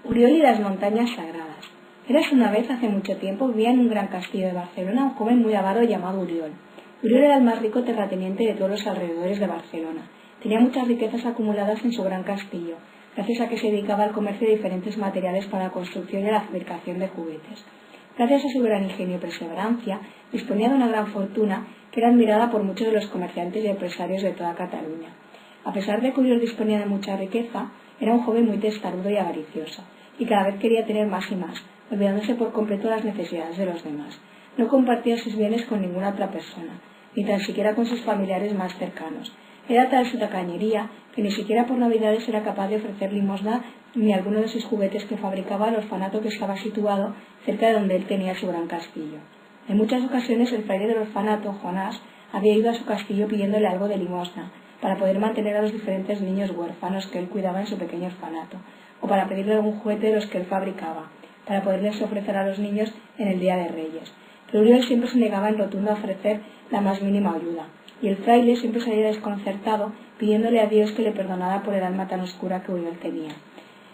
Uriol y las montañas sagradas. Érase una vez, hace mucho tiempo, vivía en un gran castillo de Barcelona un joven muy avaro llamado Uriol. Uriol era el más rico terrateniente de todos los alrededores de Barcelona. Tenía muchas riquezas acumuladas en su gran castillo, gracias a que se dedicaba al comercio de diferentes materiales para la construcción y la fabricación de juguetes. Gracias a su gran ingenio y perseverancia, disponía de una gran fortuna que era admirada por muchos de los comerciantes y empresarios de toda Cataluña. A pesar de que Uriol disponía de mucha riqueza, era un joven muy testarudo y avaricioso, y cada vez quería tener más y más, olvidándose por completo las necesidades de los demás. No compartía sus bienes con ninguna otra persona, ni tan siquiera con sus familiares más cercanos. Era tal su tacañería que ni siquiera por Navidades era capaz de ofrecer limosna ni alguno de sus juguetes que fabricaba al orfanato que estaba situado cerca de donde él tenía su gran castillo. En muchas ocasiones el fraile del orfanato, Jonás, había ido a su castillo pidiéndole algo de limosna, para poder mantener a los diferentes niños huérfanos que él cuidaba en su pequeño orfanato, o para pedirle algún juguete de los que él fabricaba, para poderles ofrecer a los niños en el Día de Reyes. Pero Uriol siempre se negaba en rotundo a ofrecer la más mínima ayuda, y el fraile siempre salía desconcertado pidiéndole a Dios que le perdonara por el alma tan oscura que Uriol tenía.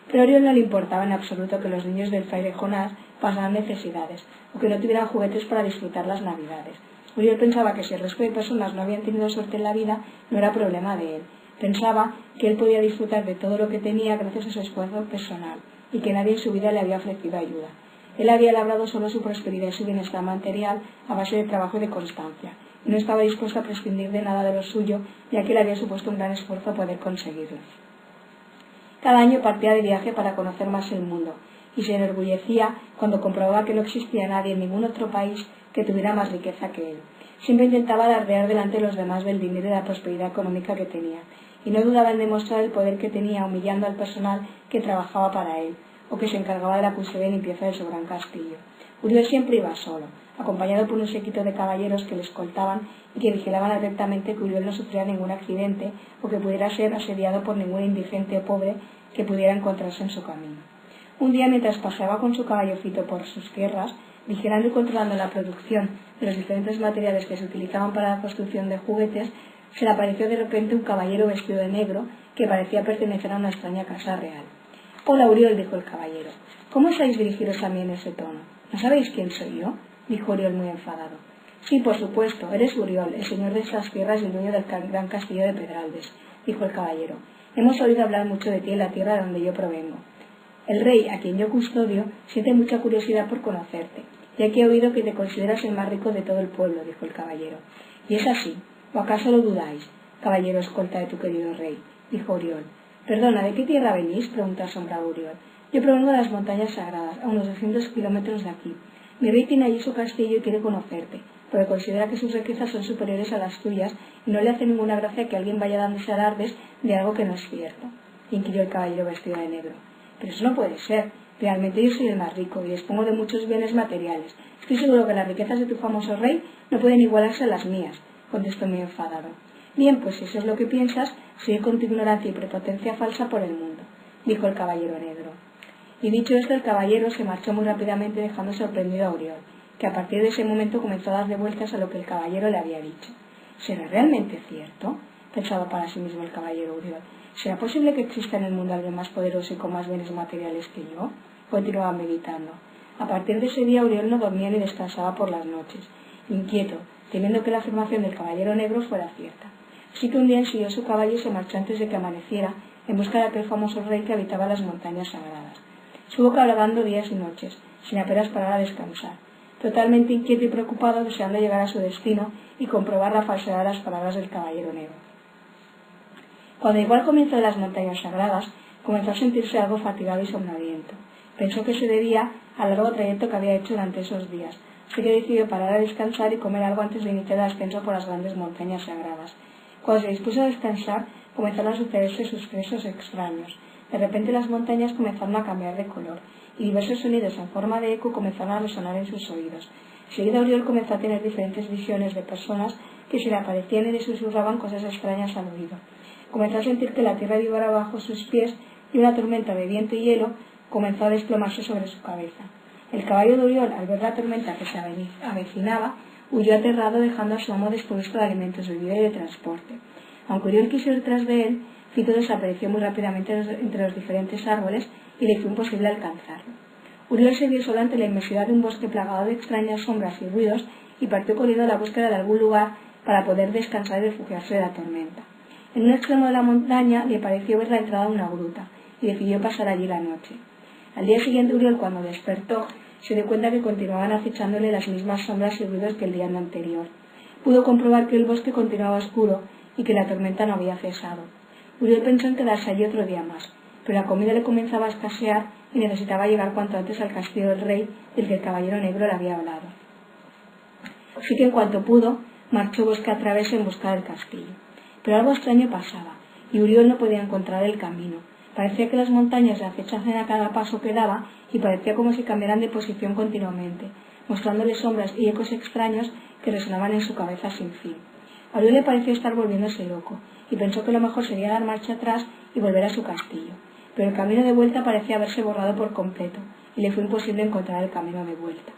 Pero a Uriol no le importaba en absoluto que los niños del fraile Jonás pasaran necesidades, o que no tuvieran juguetes para disfrutar las Navidades. Uriol pensaba que si el resto de personas no habían tenido suerte en la vida, no era problema de él. Pensaba que él podía disfrutar de todo lo que tenía gracias a su esfuerzo personal, y que nadie en su vida le había ofrecido ayuda. Él había labrado solo su prosperidad y su bienestar material a base de trabajo y de constancia, y no estaba dispuesto a prescindir de nada de lo suyo, ya que le había supuesto un gran esfuerzo poder conseguirlo. Cada año partía de viaje para conocer más el mundo, y se enorgullecía cuando comprobaba que no existía nadie en ningún otro país que tuviera más riqueza que él. Siempre intentaba alardear delante de los demás del dinero y de la prosperidad económica que tenía, y no dudaba en demostrar el poder que tenía humillando al personal que trabajaba para él, o que se encargaba de la custodia y limpieza de su gran castillo. Uriol siempre iba solo, acompañado por un séquito de caballeros que le escoltaban y que vigilaban atentamente que Uriol no sufriera ningún accidente o que pudiera ser asediado por ningún indigente o pobre que pudiera encontrarse en su camino. Un día, mientras paseaba con su caballo Fito por sus tierras, vigilando y controlando la producción de los diferentes materiales que se utilizaban para la construcción de juguetes, se le apareció de repente un caballero vestido de negro que parecía pertenecer a una extraña casa real. «Hola, Uriol», dijo el caballero. «¿Cómo osáis dirigiros a mí en ese tono? ¿No sabéis quién soy yo?», dijo Uriol muy enfadado. «Sí, por supuesto, eres Uriol, el señor de estas tierras y el dueño del gran castillo de Pedralbes», dijo el caballero. «Hemos oído hablar mucho de ti en la tierra de donde yo provengo. El rey, a quien yo custodio, siente mucha curiosidad por conocerte, ya que he oído que te consideras el más rico de todo el pueblo», dijo el caballero. «¿Y es así? ¿O acaso lo dudáis, caballero escolta de tu querido rey?», dijo Uriol. «Perdona, ¿de qué tierra venís?», preguntó asombrado Uriol. «Yo provengo de las montañas sagradas, a unos 200 kilómetros de aquí. Mi rey tiene allí su castillo y quiere conocerte, porque considera que sus riquezas son superiores a las tuyas y no le hace ninguna gracia que alguien vaya dándose alardes de algo que no es cierto», inquirió el caballero vestido de negro. «Pero eso no puede ser. Realmente yo soy el más rico y dispongo de muchos bienes materiales. Estoy seguro que las riquezas de tu famoso rey no pueden igualarse a las mías», contestó muy enfadado. «Bien, pues si eso es lo que piensas, sigue con tu ignorancia y prepotencia falsa por el mundo», dijo el caballero negro. Y dicho esto, el caballero se marchó muy rápidamente dejando sorprendido a Uriol, que a partir de ese momento comenzó a darle vueltas a lo que el caballero le había dicho. «¿Será realmente cierto?», pensaba para sí mismo el caballero Uriol. «¿Será posible que exista en el mundo alguien más poderoso y con más bienes materiales que yo?», continuaba meditando. A partir de ese día Uriol no dormía ni descansaba por las noches, inquieto, temiendo que la afirmación del caballero negro fuera cierta. Así que un día ensilló su caballo y se marchó antes de que amaneciera en busca de aquel famoso rey que habitaba las montañas sagradas. Estuvo cabalgando días y noches, sin apenas parar a descansar, totalmente inquieto y preocupado, deseando llegar a su destino y comprobar la falsedad de las palabras del caballero negro. Cuando llegó al comienzo de las montañas sagradas, comenzó a sentirse algo fatigado y somnoliento. Pensó que se debía al largo trayecto que había hecho durante esos días, así que decidió parar a descansar y comer algo antes de iniciar el ascenso por las grandes montañas sagradas. Cuando se dispuso a descansar, comenzaron a sucederse sucesos extraños. De repente las montañas comenzaron a cambiar de color, y diversos sonidos en forma de eco comenzaron a resonar en sus oídos. Enseguida Uriol comenzó a tener diferentes visiones de personas que se le aparecían y le susurraban cosas extrañas al oído. Comenzó a sentir que la tierra vibraba bajo sus pies y una tormenta de viento y hielo comenzó a desplomarse sobre su cabeza. El caballo de Uriol, al ver la tormenta que se avecinaba, huyó aterrado, dejando a su amo desprovisto de alimentos, bebida y de transporte. Aunque Uriol quiso ir tras de él, Fito desapareció muy rápidamente entre los diferentes árboles y le fue imposible alcanzarlo. Uriol se vio solo ante la inmensidad de un bosque plagado de extrañas sombras y ruidos y partió corriendo a la búsqueda de algún lugar para poder descansar y refugiarse de la tormenta. En un extremo de la montaña le pareció ver la entrada a una gruta y decidió pasar allí la noche. Al día siguiente Uriol, cuando despertó, se dio cuenta que continuaban acechándole las mismas sombras y ruidos que el día anterior. Pudo comprobar que el bosque continuaba oscuro y que la tormenta no había cesado. Uriol pensó en quedarse allí otro día más, pero la comida le comenzaba a escasear y necesitaba llegar cuanto antes al castillo del rey del que el caballero negro le había hablado. Así que en cuanto pudo, marchó bosque a través en busca del castillo. Pero algo extraño pasaba, y Uriol no podía encontrar el camino. Parecía que las montañas le acechasen a cada paso que daba y parecía como si cambiaran de posición continuamente, mostrándole sombras y ecos extraños que resonaban en su cabeza sin fin. A Uriol le pareció estar volviéndose loco, y pensó que lo mejor sería dar marcha atrás y volver a su castillo. Pero el camino de vuelta parecía haberse borrado por completo, y le fue imposible encontrar el camino de vuelta.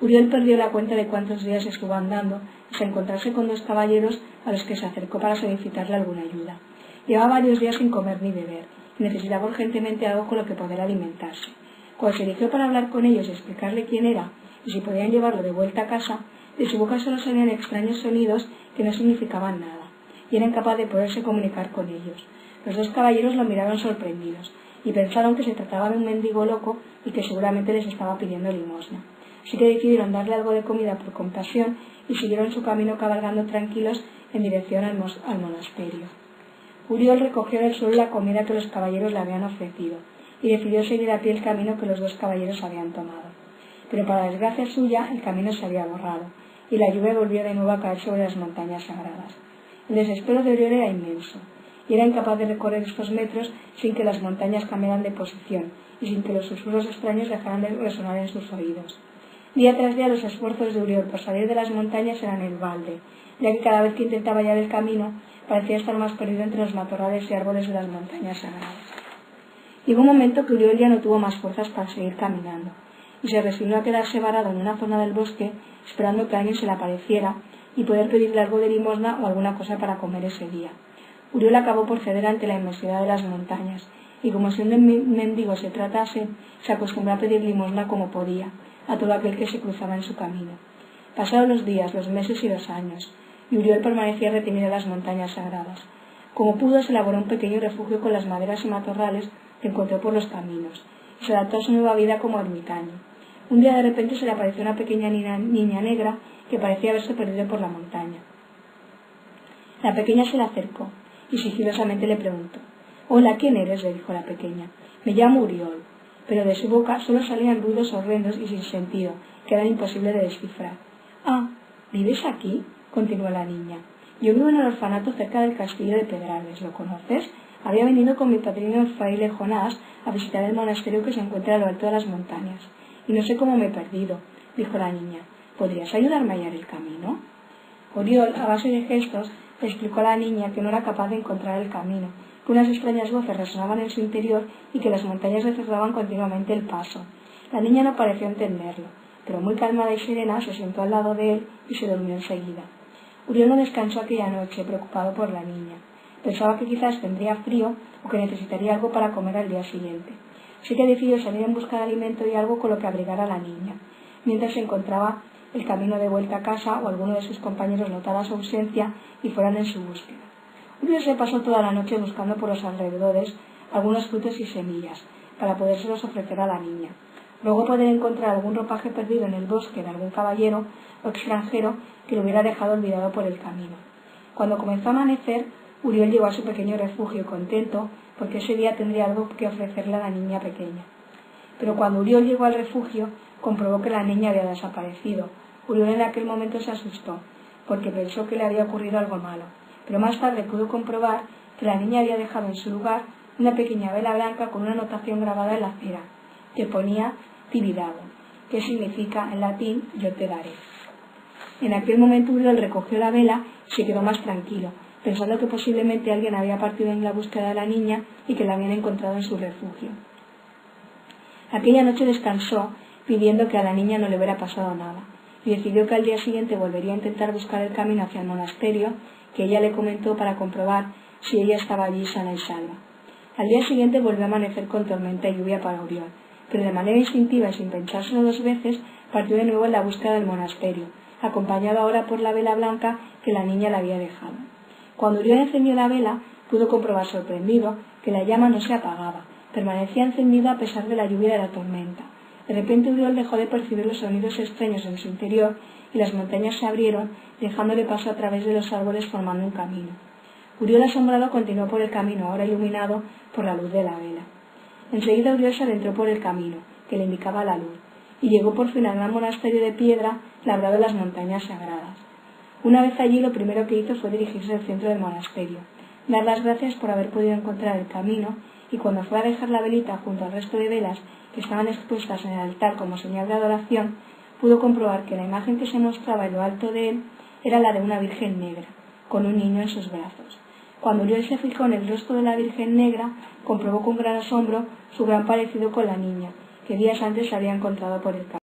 Uriol perdió la cuenta de cuántos días estuvo andando hasta encontrarse con dos caballeros a los que se acercó para solicitarle alguna ayuda. Llevaba varios días sin comer ni beber, y necesitaba urgentemente algo con lo que poder alimentarse. Cuando se dirigió para hablar con ellos y explicarle quién era y si podían llevarlo de vuelta a casa, de su boca solo salían extraños sonidos que no significaban nada, y era incapaz de poderse comunicar con ellos. Los dos caballeros lo miraron sorprendidos, y pensaron que se trataba de un mendigo loco y que seguramente les estaba pidiendo limosna. Así que decidieron darle algo de comida por compasión y siguieron su camino cabalgando tranquilos en dirección al monasterio. Uriol recogió del suelo la comida que los caballeros le habían ofrecido y decidió seguir a pie el camino que los dos caballeros habían tomado. Pero para desgracia suya el camino se había borrado y la lluvia volvió de nuevo a caer sobre las montañas sagradas. El desespero de Uriol era inmenso y era incapaz de recorrer estos metros sin que las montañas cambiaran de posición y sin que los susurros extraños dejaran de resonar en sus oídos. Día tras día los esfuerzos de Uriol por salir de las montañas eran en balde, ya que cada vez que intentaba hallar el camino parecía estar más perdido entre los matorrales y árboles de las montañas sagradas. Llegó un momento que Uriol ya no tuvo más fuerzas para seguir caminando, y se resignó a quedarse varado en una zona del bosque esperando que alguien se le apareciera y poder pedirle algo de limosna o alguna cosa para comer ese día. Uriol acabó por ceder ante la inmensidad de las montañas, y como si un mendigo se tratase, se acostumbró a pedir limosna como podía a todo aquel que se cruzaba en su camino. Pasaron los días, los meses y los años, y Uriol permanecía retenido en las montañas sagradas. Como pudo, se elaboró un pequeño refugio con las maderas y matorrales que encontró por los caminos, y se adaptó a su nueva vida como ermitaño. Un día de repente se le apareció una pequeña niña negra que parecía haberse perdido por la montaña. La pequeña se le acercó y sigilosamente le preguntó. «Hola, ¿quién eres?», le dijo la pequeña. «Me llamo Uriol», pero de su boca solo salían ruidos horrendos y sin sentido, que eran imposibles de descifrar. «Ah, ¿vives aquí?», continuó la niña. «Yo vivo en el orfanato cerca del castillo de Pedralbes. ¿Lo conoces? Había venido con mi padrino el fraile Jonás a visitar el monasterio que se encuentra a lo alto de las montañas, y no sé cómo me he perdido», dijo la niña. «¿Podrías ayudarme a hallar el camino?». Uriol, a base de gestos, le explicó a la niña que no era capaz de encontrar el camino, que unas extrañas voces resonaban en su interior y que las montañas le cerraban continuamente el paso. La niña no pareció entenderlo, pero muy calmada y serena se sentó al lado de él y se durmió enseguida. Uriol no descansó aquella noche, preocupado por la niña. Pensaba que quizás tendría frío o que necesitaría algo para comer al día siguiente. Así que decidió salir en busca de alimento y algo con lo que abrigar a la niña, mientras se encontraba el camino de vuelta a casa o alguno de sus compañeros notara su ausencia y fueran en su búsqueda. Uriol se pasó toda la noche buscando por los alrededores algunos frutos y semillas para podérselos ofrecer a la niña. Luego poder encontrar algún ropaje perdido en el bosque de algún caballero o extranjero que lo hubiera dejado olvidado por el camino. Cuando comenzó a amanecer, Uriol llegó a su pequeño refugio contento porque ese día tendría algo que ofrecerle a la niña pequeña. Pero cuando Uriol llegó al refugio, comprobó que la niña había desaparecido. Uriol en aquel momento se asustó porque pensó que le había ocurrido algo malo, pero más tarde pudo comprobar que la niña había dejado en su lugar una pequeña vela blanca con una anotación grabada en la cera, que ponía Tibidabo, que significa en latín yo te daré. En aquel momento Uriol recogió la vela y se quedó más tranquilo, pensando que posiblemente alguien había partido en la búsqueda de la niña y que la habían encontrado en su refugio. Aquella noche descansó, pidiendo que a la niña no le hubiera pasado nada, y decidió que al día siguiente volvería a intentar buscar el camino hacia el monasterio, que ella le comentó para comprobar si ella estaba allí sana y salva. Al día siguiente volvió a amanecer con tormenta y lluvia para Oriol, pero de manera instintiva y sin pensárselo dos veces, partió de nuevo en la búsqueda del monasterio, acompañado ahora por la vela blanca que la niña le había dejado. Cuando Oriol encendió la vela, pudo comprobar sorprendido que la llama no se apagaba, permanecía encendida a pesar de la lluvia y de la tormenta. De repente Oriol dejó de percibir los sonidos extraños en su interior y las montañas se abrieron, dejándole paso a través de los árboles formando un camino. Oriol asombrado continuó por el camino, ahora iluminado por la luz de la vela. Enseguida Oriol se adentró por el camino, que le indicaba la luz, y llegó por fin al gran monasterio de piedra labrado en las montañas sagradas. Una vez allí, lo primero que hizo fue dirigirse al centro del monasterio, dar las gracias por haber podido encontrar el camino, y cuando fue a dejar la velita junto al resto de velas que estaban expuestas en el altar como señal de adoración, pudo comprobar que la imagen que se mostraba en lo alto de él era la de una Virgen negra, con un niño en sus brazos. Cuando Oriol se fijó en el rostro de la Virgen negra, comprobó con gran asombro su gran parecido con la niña, que días antes había encontrado por el camino.